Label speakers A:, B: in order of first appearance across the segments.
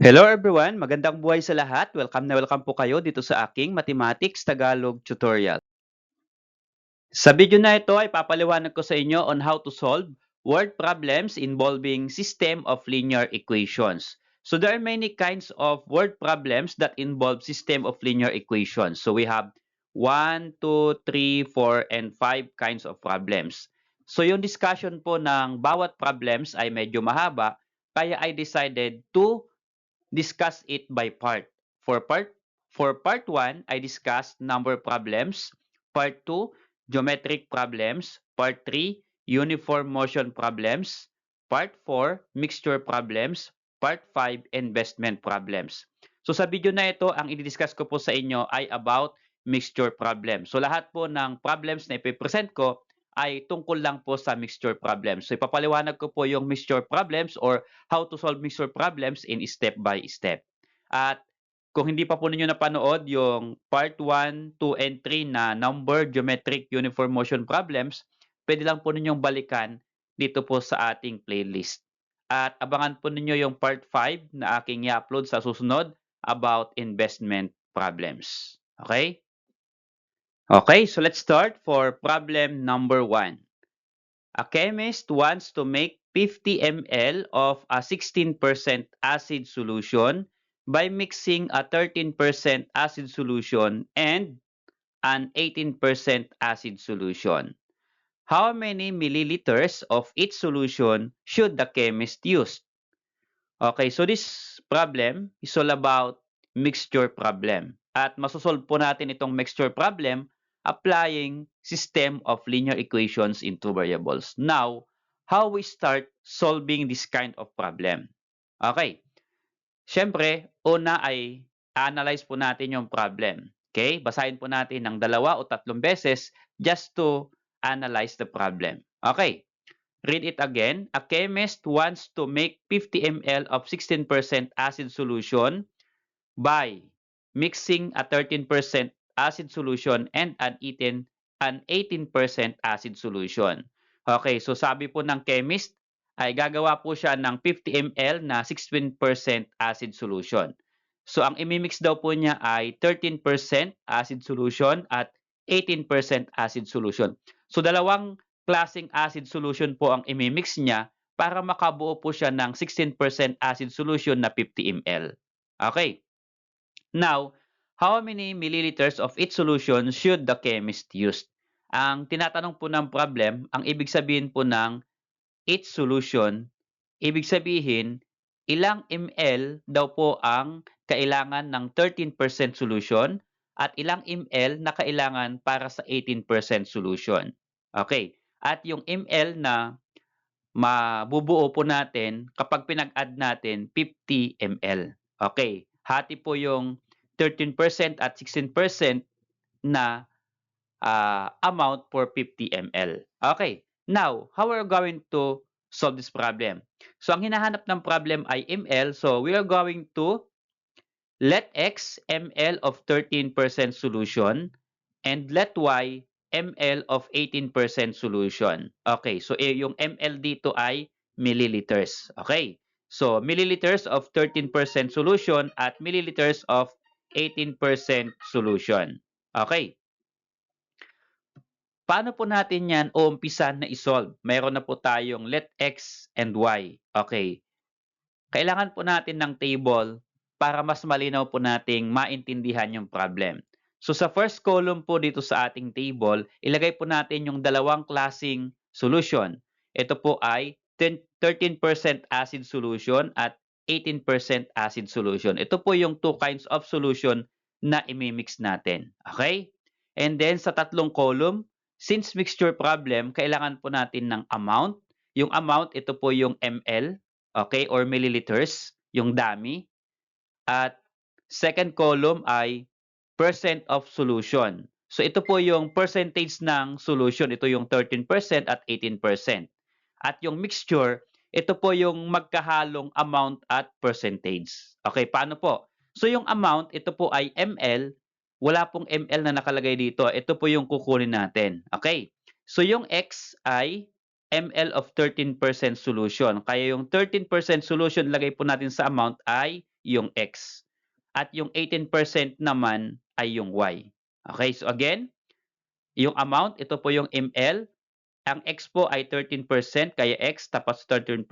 A: Hello everyone, magandang buhay sa lahat. Welcome na welcome po kayo dito sa aking Mathematics Tagalog tutorial. Sa video na ito ay papaliwanag ko sa inyo on how to solve word problems involving system of linear equations. So there are many kinds of word problems that involve system of linear equations. So we have 1, 2, 3, 4, and 5 kinds of problems. So yung discussion po ng bawat problems ay medyo mahaba, kaya I decided to discuss it by part. For part for part 1, I discussed number problems, part 2, geometric problems, part 3, uniform motion problems, part 4, mixture problems, part 5, investment problems. So sa video na ito, ang i-discuss ko po sa inyo ay about mixture problem. So lahat po ng problems na ipipresent ko ay tungkol lang po sa mixture problems. So ipapaliwanag ko po yung mixture problems or how to solve mixture problems in step by step. At kung hindi pa po ninyo napanood yung part 1, 2, and 3 na number, geometric, uniform motion problems, pwede lang po ninyong balikan dito po sa ating playlist. At abangan po ninyo yung part 5 na aking i-upload sa susunod about investment problems. Okay? Okay, so let's start for problem number 1. A chemist wants to make 50 ml of a 16% acid solution by mixing a 13% acid solution and an 18% acid solution. How many milliliters of each solution should the chemist use? Okay, so this problem is all about mixture problem. At masosolve po natin itong mixture problem applying system of linear equations in two variables. Now, how we start solving this kind of problem? Okay, syempre, una ay analyze po natin yung problem. Okay, basahin po natin ng 2 o 3 beses just to analyze the problem. Okay, read it again. A chemist wants to make 50 ml of 16% acid solution by mixing a 13% acid solution and an 18% acid solution. Okay, so sabi po ng chemist ay gagawa po siya ng 50 ml na 16% acid solution. So ang imimix daw po niya ay 13% acid solution at 18% acid solution. So dalawang klaseng acid solution po ang imimix niya para makabuo po siya ng 16% acid solution na 50 ml. Okay. Now, how many milliliters of each solution should the chemist use? Ang tinatanong po ng problem, ang ibig sabihin po ng each solution, ibig sabihin, ilang ml daw po ang kailangan ng 13% solution at ilang ml na kailangan para sa 18% solution. Okay. At yung ml na mabubuo po natin kapag pinag-add natin 50 ml. Okay, hati po yung 13% at 16% na amount for 50 ml. Okay, now, how are we going to solve this problem? So, ang hinahanap ng problem ay ml. So, we are going to let x ml of 13% solution and let y ml of 18% solution. Okay, so yung ml dito ay milliliters. Okay, so milliliters of 13% solution at milliliters of 18% solution. Okay, paano po natin yan uumpisan na isolve? Mayroon na po tayong let x and y. Okay, kailangan po natin ng table para mas malinaw po nating maintindihan yung problem. So sa first column po dito sa ating table, ilagay po natin yung dalawang klasing solution. Ito po ay 13% acid solution at 18% acid solution. Ito po yung two kinds of solution na imimix natin. Okay? And then sa tatlong column, since mixture problem, kailangan po natin ng amount. Yung amount, ito po yung ml, okay, or milliliters, yung dami. At second column ay percent of solution. So ito po yung percentage ng solution. Ito yung 13% at 18%. At yung mixture, ito po yung magkahalong amount at percentage. Okay, paano po? So yung amount, ito po ay ml. Wala pong ml na nakalagay dito. Ito po yung kukunin natin. Okay? So yung x ay ml of 13% solution. Kaya yung 13% solution lagay po natin sa amount ay yung x. At yung 18% naman ay yung y. Okay, so again, yung amount, ito po yung ml. Ang x po ay 13%, kaya x tapos 13%.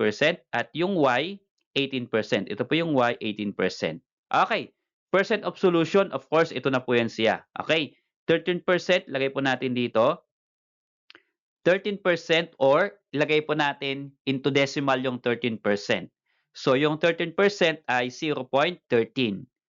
A: At yung y, 18%. Ito po yung y, 18%. Okay, percent of solution, of course, ito na po yan siya. Okay, 13%, lagay po natin dito. 13% or ilagay po natin into decimal yung 13%. So yung 13% ay 0.13.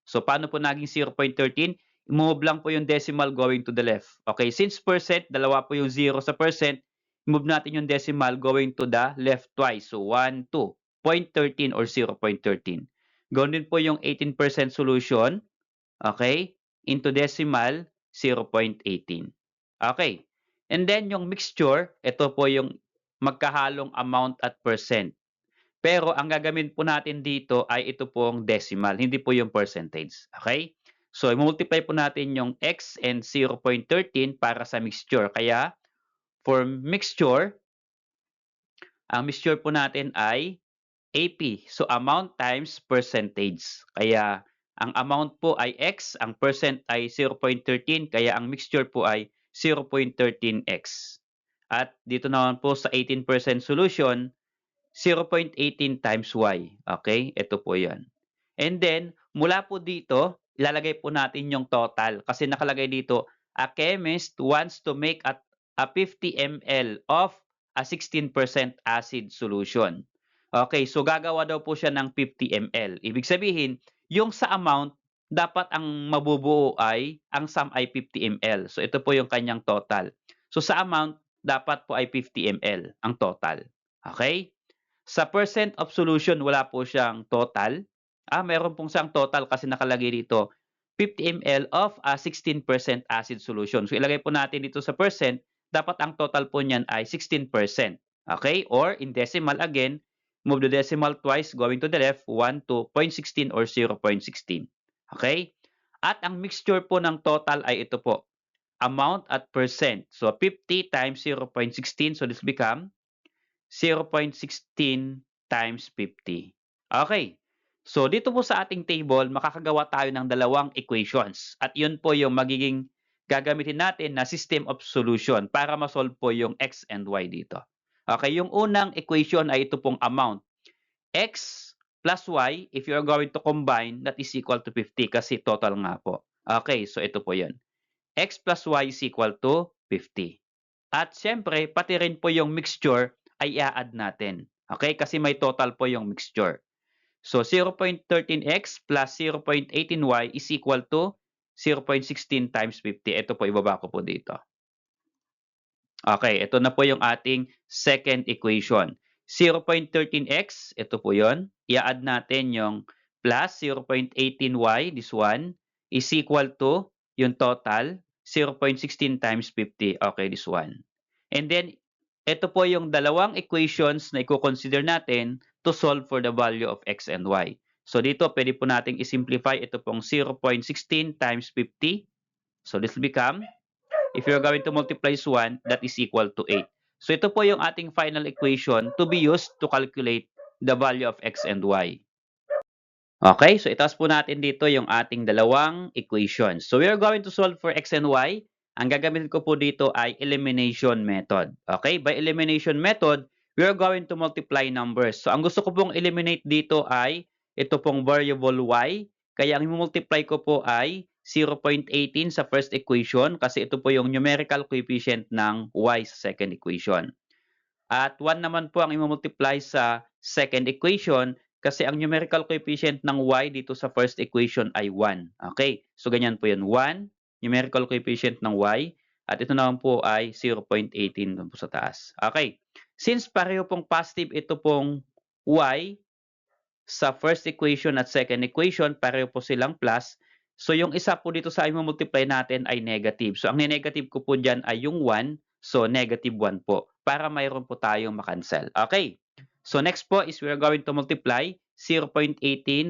A: So paano po naging 0.13? I-move lang po yung decimal going to the left. Okay, since percent, dalawa po yung 0 sa percent, move natin yung decimal going to the left twice. So 1, 2, 0.13 or 0.13. Gawin din po yung 18% solution, okay, into decimal 0.18. Okay. And then yung mixture, ito po yung magkahalong amount at percent. Pero ang gagawin po natin dito ay ito pong decimal, hindi po yung percentage. Okay? So, multiply po natin yung x and 0.13 para sa mixture. Kaya, for mixture, ang mixture po natin ay AP. So, amount times percentage. Kaya, ang amount po ay x, ang percent ay 0.13, kaya ang mixture po ay 0.13x. At dito naman po sa 18% solution, 0.18 times y. Okay? Ito po yan. And then, mula po dito, ilalagay po natin yung total. Kasi nakalagay dito, a chemist wants to make a 50 ml of a 16% acid solution. Okay, so gagawa daw po siya ng 50 ml. Ibig sabihin, yung sa amount, dapat ang mabubuo ay, ang sum ay 50 ml. So ito po yung kanyang total. So sa amount, dapat po ay 50 ml ang total. Okay? Sa percent of solution, wala po siyang total. Meron pong siyang total kasi nakalagay dito, 50 ml of a 16% acid solution. So ilagay po natin dito sa percent, dapat ang total po niyan ay 16%. Okay? Or in decimal again, move the decimal twice going to the left, 1 to 0.16 or 0.16. Okay? At ang mixture po ng total ay ito po, amount at percent. So 50 times 0.16, so this become 0.16 times 50. Okay. So dito po sa ating table, makakagawa tayo ng dalawang equations. At yun po yung magiging gagamitin natin na system of solution para ma-solve po yung x and y dito. Okay, yung unang equation ay ito pong amount. X plus y, if you're going to combine, that is equal to 50 kasi total nga po. Okay, so ito po yun. X plus y is equal to 50. At syempre, pati rin po yung mixture ay i-add natin. Okay, kasi may total po yung mixture. So 0.13x plus 0.18y is equal to 0.16 times 50. Ito po, ibaba ko po dito. Okay, ito na po yung ating second equation. 0.13x, ito po yon. I-add natin yung plus 0.18y, this one, is equal to yung total, 0.16 times 50. Okay, this one. And then, ito po yung dalawang equations na i-consider natin to solve for the value of x and y. So dito, pwede po nating i-simplify ito pong 0.16 times 50. So this will become, if you're going to multiply 1, that is equal to 8. So ito po yung ating final equation to be used to calculate the value of x and y. Okay, so itaas po natin dito yung ating dalawang equations. So we are going to solve for x and y. Ang gagamitin ko po dito ay elimination method. Okay, by elimination method, we are going to multiply numbers. So ang gusto ko pong eliminate dito ay ito pong variable y. Kaya ang multiply ko po ay 0.18 sa first equation kasi ito po yung numerical coefficient ng y sa second equation. At 1 naman po ang i-multiply sa second equation kasi ang numerical coefficient ng y dito sa first equation ay 1. Okay, so ganyan po yun. 1, numerical coefficient ng y. At ito naman po ay 0.18 po sa taas. Okay, since pareho pong positive ito pong y sa first equation at second equation, pareho po silang plus. So yung isa po dito sa i-multiply natin ay negative. So ang negative ko po dyan ay yung 1. So negative 1 po. Para mayroon po tayong makancel. Okay. So next po is we are going to multiply 0.18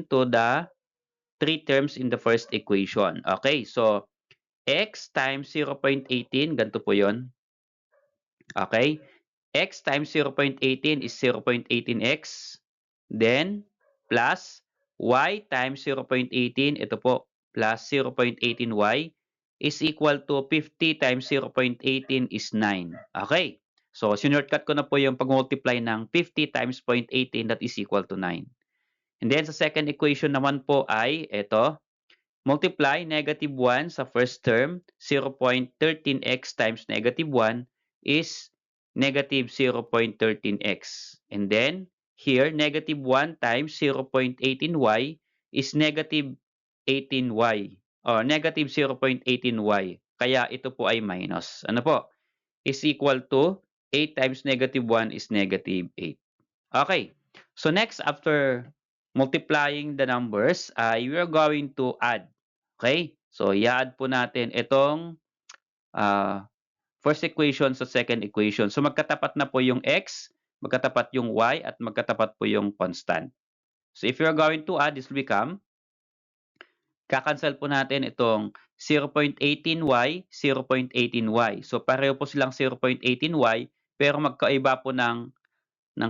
A: to the 3 terms in the first equation. Okay. So x times 0.18, ganito po yon. Okay. X times 0.18 is 0.18x. Then plus y times 0.18, ito po, plus 0.18y is equal to 50 times 0.18 is 9. Okay. So, sinurtcut ko na po yung pag-multiply ng 50 times 0.18 that is equal to 9. And then, sa second equation naman po ay, ito, multiply negative 1 sa first term, 0.13x times negative 1 is negative 0.13x. And then, here, negative 1 times 0.18y is negative 18y or negative 0.18y. Kaya ito po ay minus. Ano po? Is equal to 8 times negative 1 is negative 8. Okay. So next, after multiplying the numbers, we are going to add. Okay? So i-add po natin itong first equation sa second equation. So magkatapat na po yung x, magkatapat yung y, at magkatapat po yung constant. So if you are going to add, this will become, kakancel po natin itong 0.18y, 0.18y. So pareho po silang 0.18y, pero magkaiba po ng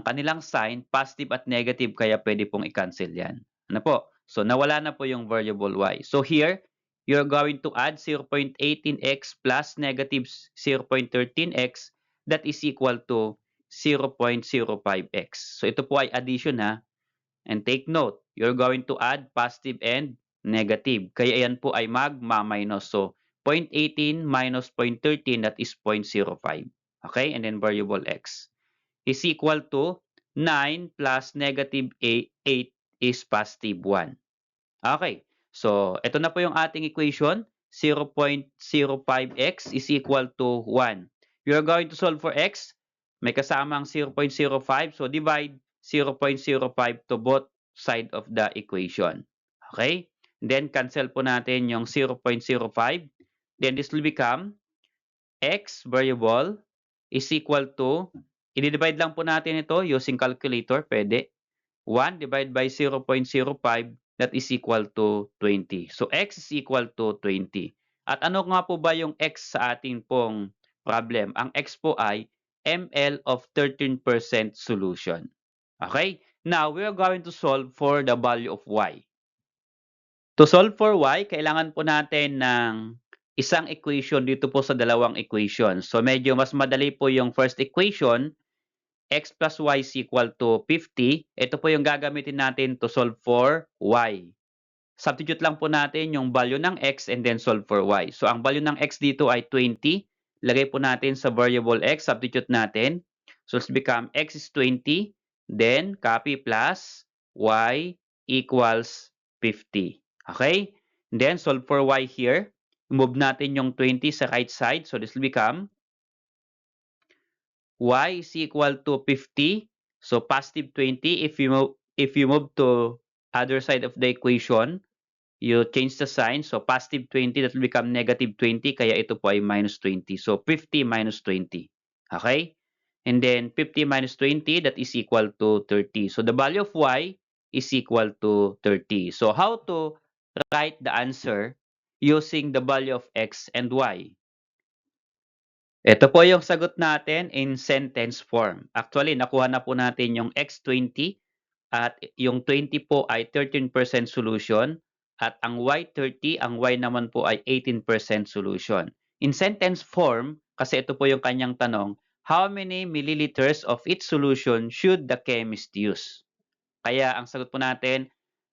A: kanilang sign, positive at negative, kaya pwede pong i-cancel yan. Ano po? So, nawala na po yung variable y. So, here, you're going to add 0.18x plus negative 0.13x that is equal to 0.05x. So, ito po ay addition ha. And take note, you're going to add positive and negative. Kaya yan po ay magma-minus. So, 0.18 minus 0.13, that is 0.05. Okay? And then variable x is equal to 9 plus negative 8 is positive 1. Okay. So, ito na po yung ating equation. 0.05x is equal to 1. We are going to solve for x. May kasamang 0.05. So, divide 0.05 to both side of the equation. Okay? Then, cancel po natin yung 0.05. Then, this will become x variable is equal to, i-divide lang po natin ito using calculator, pwede. 1 divided by 0.05, that is equal to 20. So, x is equal to 20. At ano nga po ba yung x sa ating pong problem? Ang x po ay ml of 13% solution. Okay? Now, we are going to solve for the value of y. To solve for y, kailangan po natin ng isang equation dito po sa dalawang equation. So, medyo mas madali po yung first equation, x plus y is equal to 50. Ito po yung gagamitin natin to solve for y. Substitute lang po natin yung value ng x and then solve for y. So, ang value ng x dito ay 20. Lagay po natin sa variable x, substitute natin. So, let's become x is 20, then copy plus y equals 50. Okay? And then, solve for y here. Move natin yung 20 sa right side. So, this will become y is equal to 50. So, positive 20. If you move to other side of the equation, you change the sign. So, positive 20, that will become negative 20. Kaya ito po ay minus 20. So, 50 minus 20. Okay? And then, 50 minus 20, that is equal to 30. So, the value of y is equal to 30. So, how to write the answer using the value of x and y? Ito po yung sagot natin in sentence form. Actually, nakuha na po natin yung x20 at yung 20 po ay 13% solution at ang y30, ang y naman po ay 18% solution. In sentence form, kasi ito po yung kanyang tanong, how many milliliters of each solution should the chemist use? Kaya ang sagot po natin,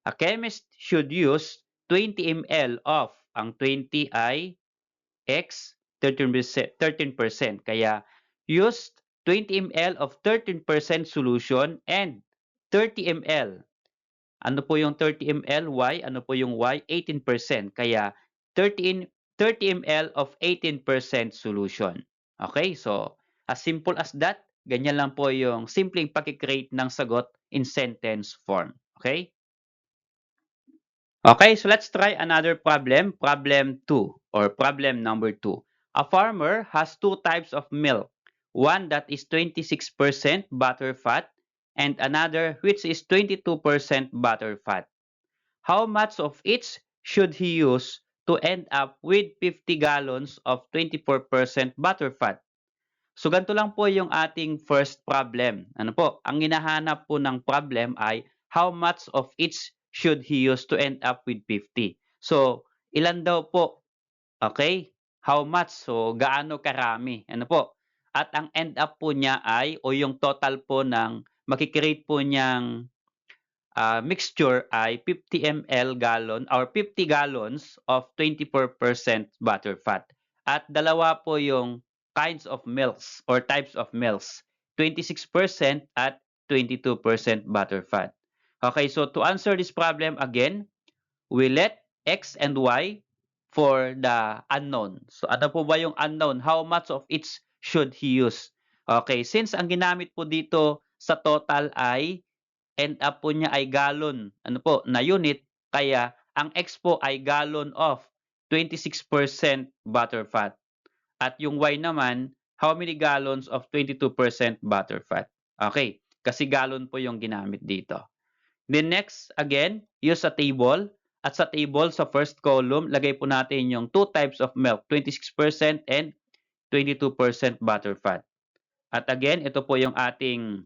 A: a chemist should use 20 ml of, ang 20 ay x 13%. Kaya use 20 ml of 13% solution and 30 ml. Ano po yung 30 ml? Y. Ano po yung Y? 18%. Kaya 30 ml of 18% solution. Okay? So, as simple as that, ganyan lang po yung simpleng pag-create ng sagot in sentence form. Okay? Okay, so let's try another problem. Problem 2 or problem number 2. A farmer has two types of milk. One that is 26% butter fat and another which is 22% butter fat. How much of each should he use to end up with 50 gallons of 24% butter fat? So ganito lang po yung ating first problem. Ano po? Ang hinahanap po ng problem ay how much of each should he use to end up with 50? So, ilan daw po? Okay? How much? So, gaano karami? Ano po? At ang end up po niya ay, o yung total po ng makikreate po niyang mixture ay 50 ml gallon or 50 gallons of 24% butter fat. At dalawa po yung kinds of milks or types of milks, 26% at 22% butter fat. Okay, so to answer this problem again, we let X and Y for the unknown. So ano po ba yung unknown? How much of each should he use? Okay, since ang ginamit po dito sa total ay end up po niya ay gallon, ano po, na unit, kaya ang X po ay gallon of 26% butter fat. At yung Y naman, how many gallons of 22% butter fat? Okay, kasi gallon po yung ginamit dito. Then next, again, use a table. At sa table, sa first column, lagay po natin yung two types of milk, 26% and 22% butter fat. At again, ito po yung ating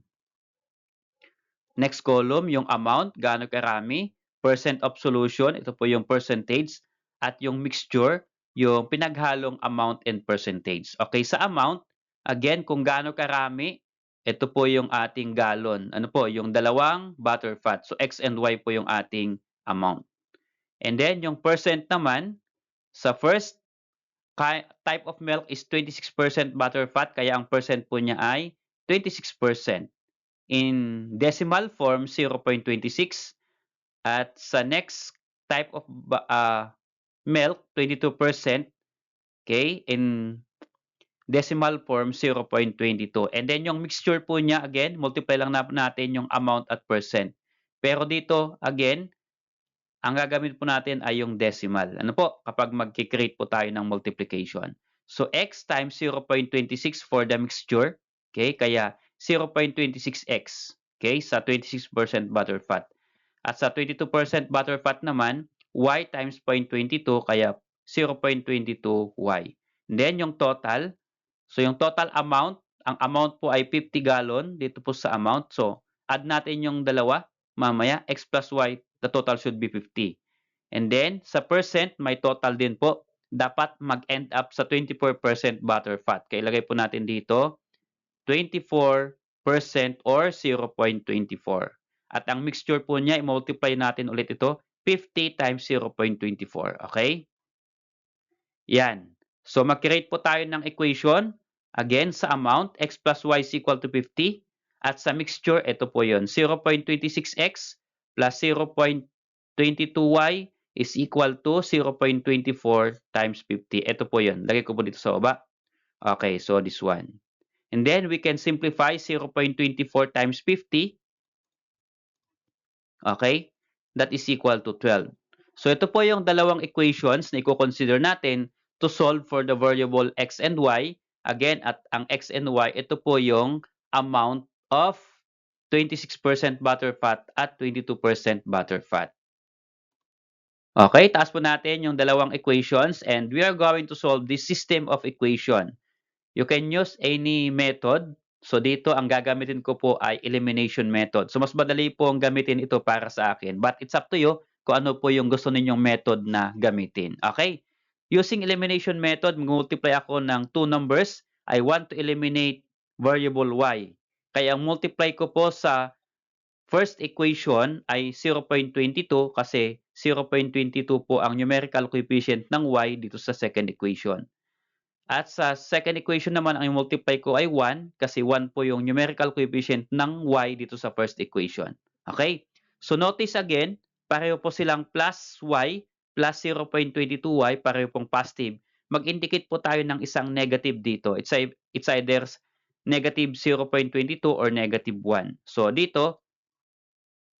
A: next column, yung amount, gaano karami, percent of solution, ito po yung percentage, at yung mixture, yung pinaghalong amount and percentage. Okay, sa amount, again, kung gaano karami, ito po yung ating gallon. Ano po, yung dalawang butter fat. So, X and Y po yung ating amount. And then, yung percent naman, sa first type of milk is 26% butter fat, kaya ang percent po niya ay 26%. In decimal form, 0.26. At sa next type of milk, 22%. Okay, in decimal form, 0.22. And then yung mixture po niya, again, multiply lang natin yung amount at percent. Pero dito, again, ang gagamit po natin ay yung decimal. Ano po? Kapag mag-create po tayo ng multiplication. So, x times 0.26 for the mixture. Okay? Kaya 0.26x. Okay? Sa 26% butter fat. At sa 22% butter fat naman, y times 0.22 kaya 0.22y. And then yung total, so yung total amount, ang amount po ay 50 gallon dito po sa amount. So add natin yung dalawa mamaya, x plus y, the total should be 50. And then sa percent, may total din po. Dapat mag-end up sa 24% butter fat. Kaya ilagay po natin dito 24% or 0.24. At ang mixture po niya, i-multiply natin ulit ito, 50 times 0.24. Okay? Yan. So, mag-create po tayo ng equation. Again, sa amount, x plus y is equal to 50. At sa mixture, ito po yun. 0.26x plus 0.22y is equal to 0.24 times 50. Ito po yun. Lagay ko po dito sa baba. Okay, so this one. And then we can simplify 0.24 times 50. Okay? That is equal to 12. So ito po yung dalawang equations na i-consider natin to solve for the variable x and y. Again, at ang x and y, ito po yung amount of 26% butter fat at 22% butter fat. Okay, taas po natin yung dalawang equations and we are going to solve this system of equation. You can use any method. So dito ang gagamitin ko po ay elimination method. So mas madali po ang gamitin ito para sa akin. But it's up to you kung ano po yung gusto ninyong method na gamitin. Okay? Using elimination method, multiply ako ng two numbers. I want to eliminate variable y. Kaya ang multiply ko po sa first equation ay 0.22 kasi 0.22 po ang numerical coefficient ng y dito sa second equation. At sa second equation naman, ang multiply ko ay 1 kasi 1 po yung numerical coefficient ng y dito sa first equation. Okay? So notice again, pareho po silang plus y plus 0.22y, pareho pong positive. Mag-indicate po tayo ng isang negative dito. It's either negative 0.22 or negative 1. So dito,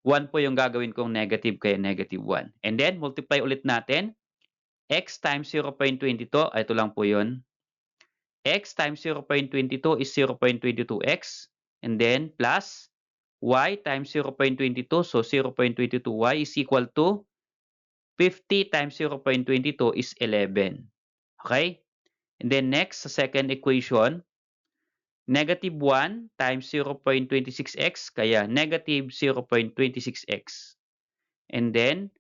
A: 1 po yung gagawin kong negative kaya negative 1. And then, multiply ulit natin. X times 0.22, ito lang po yun. X times 0.22 is 0.22x. And then, plus y times 0.22. So, 0.22y is equal to 50 times 0.22 is 11. Okay? And then, next, sa second equation, negative 1 times 0.26x, kaya negative 0.26x. And then,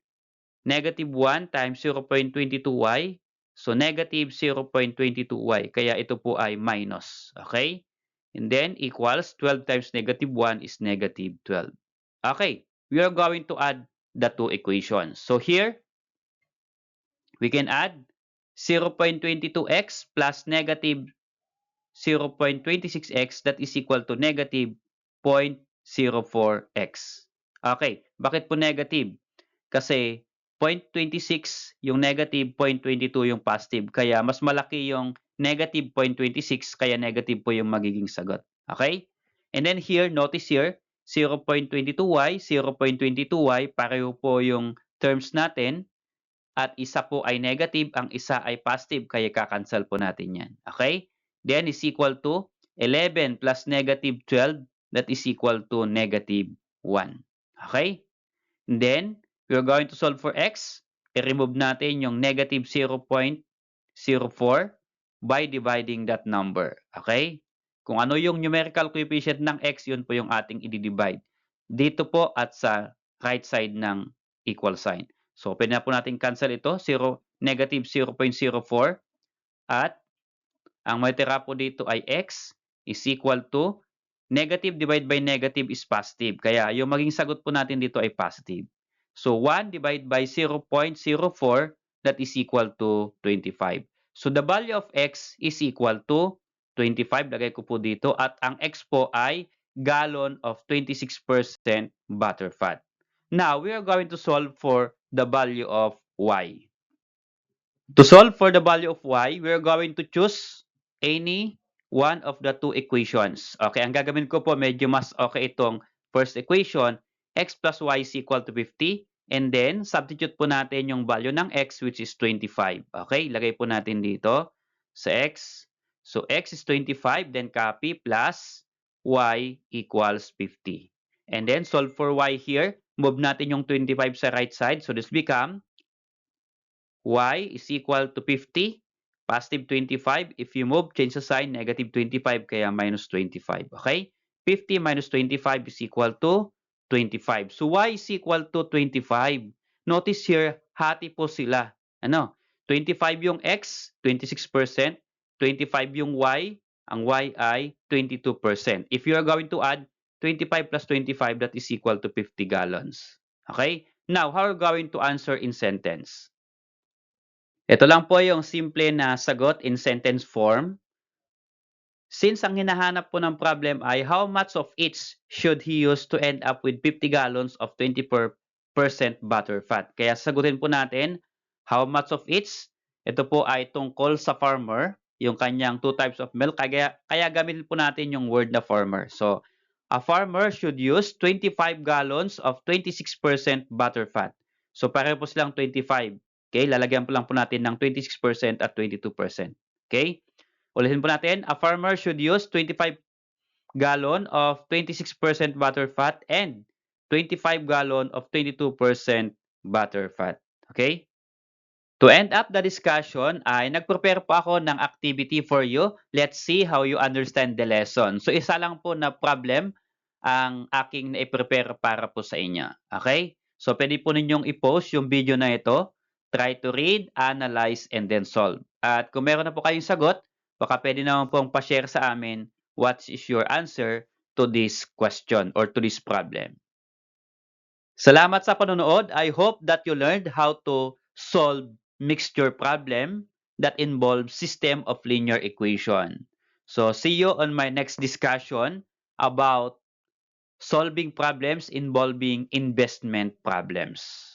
A: negative 1 times 0.22y. So, negative 0.22y. Kaya ito po ay minus. Okay? And then, equals 12 times negative 1 is negative 12. Okay. We are going to add the two equations. So, here, we can add 0.22x plus negative 0.26x that is equal to negative 0.04x. Okay, bakit po negative? Kasi 0.26 yung negative, 0.22 yung positive. Kaya mas malaki yung negative 0.26 kaya negative po yung magiging sagot. Okay? And then here, notice here, 0.22y, 0.22y, pareho po yung terms natin. At isa po ay negative, ang isa ay positive, kaya kakancel po natin yan. Okay? Then is equal to 11 plus negative 12, that is equal to negative 1. Okay? And then, we're going to solve for x. I-remove natin yung negative 0.04 by dividing that number. Okay? Kung ano yung numerical coefficient ng x, yun po yung ating i-divide. Dito po at sa right side ng equal sign. So, pwede na po natin cancel ito. Negative 0.04 at ang matira po dito ay x is equal to negative divided by negative is positive. Kaya yung maging sagot po natin dito ay positive. So, 1 divided by 0.04 that is equal to 25. So, the value of x is equal to 25. Lagay ko po dito. At ang x po ay gallon of 26% butter fat. Now, we are going to solve for the value of y. To solve for the value of y, we are going to choose any one of the two equations. Okay, ang gagawin ko po, medyo mas okay itong first equation, x plus y is equal to 50. And then, substitute po natin yung value ng x which is 25. Okay, lagay po natin dito sa x. So, x is 25, then copy plus y equals 50. And then, solve for y here. Move natin yung 25 sa right side. So, this become y is equal to 50, positive 25. If you move, change the sign, negative 25, kaya minus 25. Okay? 50 minus 25 is equal to 25. So, y is equal to 25. Notice here, hati po sila. Ano? 25 yung x, 26%. 25 yung y, ang y ay 22%. If you are going to add 25 plus 25, that is equal to 50 gallons. Okay? Now, how are we going to answer in sentence? Ito lang po yung simple na sagot in sentence form. Since ang hinahanap po ng problem ay how much of each should he use to end up with 50 gallons of 24% butter fat. Kaya sagutin po natin, how much of each? Ito po ay tungkol sa farmer, yung kanyang 2 types of milk. Kaya gamitin po natin yung word na farmer. So, a farmer should use 25 gallons of 26% butter fat. So, pareho po silang 25. Okay, lalagyan po lang po natin ng 26% at 22%. Okay? Ulitin po natin, a farmer should use 25 gallon of 26% butter fat and 25 gallon of 22% butter fat. Okay? To end up the discussion, ay nag-prepare po ako ng activity for you. Let's see how you understand the lesson. So, isa lang po na problem ang aking na-prepare para po sa inyo. Okay? So, pwede po ninyong i-post yung video na ito. Try to read, analyze, and then solve. At kung meron na po kayong sagot, baka pwede naman pong pa-share sa amin what is your answer to this question or to this problem. Salamat sa panonood. I hope that you learned how to solve mixture problem that involves system of linear equation. So, see you on my next discussion about solving problems involving investment problems.